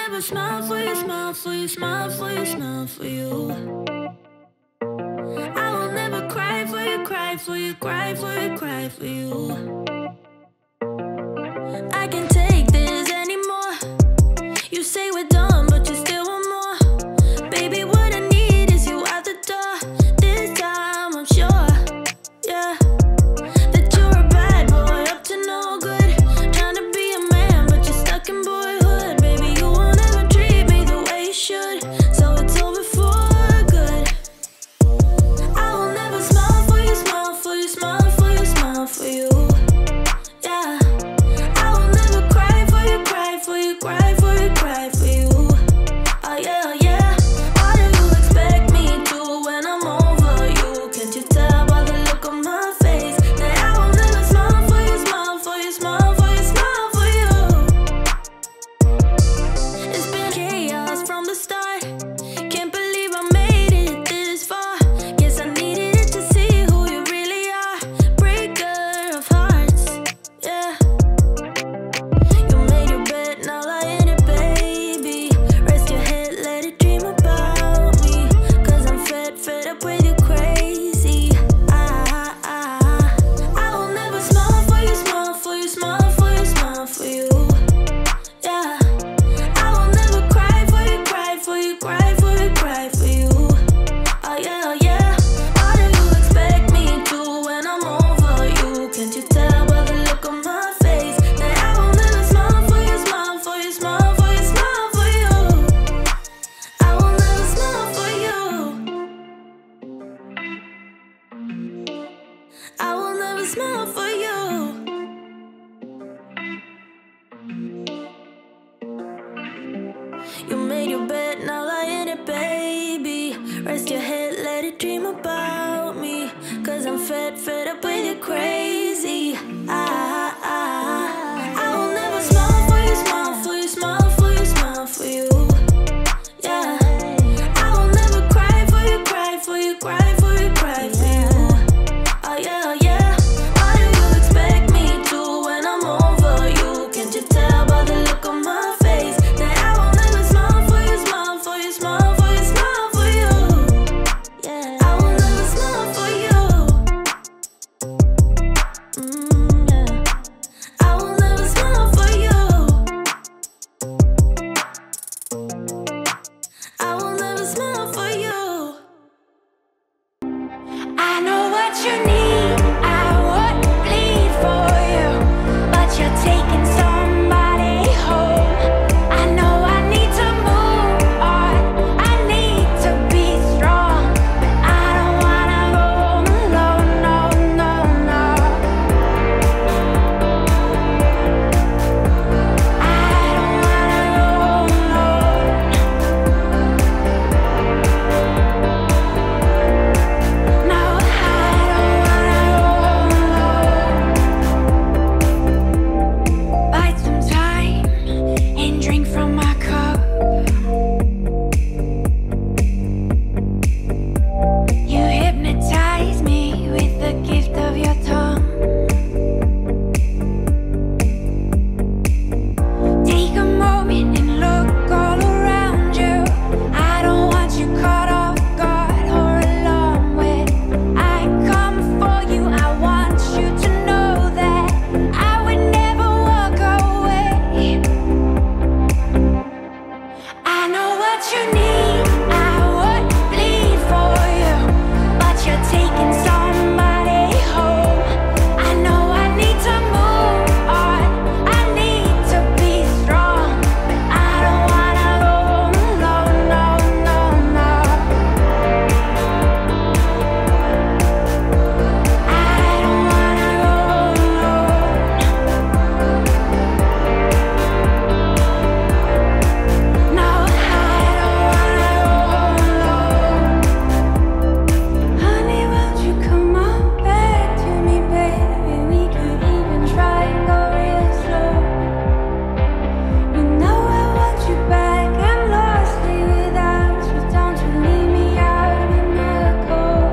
never smile for you, smile for you, smile for you, smile for you. I will never cry for you, cry for you, cry for you, cry for you. I can't take this anymore. You say we're done, but you still want more. Baby, what I need is you out the door. This time I'm sure, yeah, that you're a bad boy up to no good. Trying to be a man, but you're stuck in boyhood. Baby, you won't ever treat me the way you should, so it's over for good. I will never smile for you, smile for you, smile for you, smile for you. Yeah, I will never cry for you, cry for you, cry for you, cry for you. Oh yeah, oh yeah. What do you expect me to when I'm over you? Can't you tell by the look on my face that I will never smile for you, smile for you, smile for you, smile for you? It's been chaos from the start. Can't believe I made it this far. Guess I needed it to see who you really are. Breaker of hearts, yeah. You made your bed, now lie in it, baby. Rest your head, let it dream about me. Cause I'm fed up with you crazy. I will never smile for you, smile for you, smile for you, smile for you. Yeah, I will never cry for you, cry for you, cry for you, cry for you. Oh yeah, oh yeah. What do you expect me to when I'm over you? Can't you tell by the look on my face that I will never smile for you, smile for you, smile for you, smile for you? I will never smile for you. I will never smile for you. You made your bed, now lie in it, baby. Rest your head, let it dream about me. Cause I'm fed up with you crazy. I will never smile for you, smile for you, smile for you, smile for you. Yeah, I will never cry for you, cry for you, cry for you, cry for you. Oh yeah, oh yeah. What do you expect me to when I'm over you? Can't you tell by the look on my face that I will never smile for you, smile for you, smile for you, smile for you? Yeah, I will never smile for you. Yeah. I will never smile for you. I will never smile for you. I know what you need, I would bleed for you, but you're taking somebody home. I know I need to move on, I need to be strong, but I don't wanna go alone, no, no, no. I don't wanna go alone. No, I don't wanna go alone. Bite some time and drink from my cup. You hypnotize me with the gift of your tongue. Take a moment and look all around you. I don't want you caught off guard or alone when I come for you. I want you to know that I would never walk away. I know what you need, I would bleed for you, but you're taking somebody home. I know I need to move on, I need to be strong, but I don't wanna go alone, no, no, no. I don't wanna go alone. No, I don't wanna go alone. Honey, won't you come on back to me, baby? We could even try and go real slow. You know I want you back, I'm lost here without you. Don't you leave me out in the cold.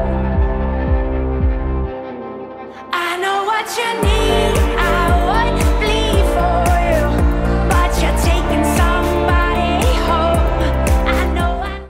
I know what you need.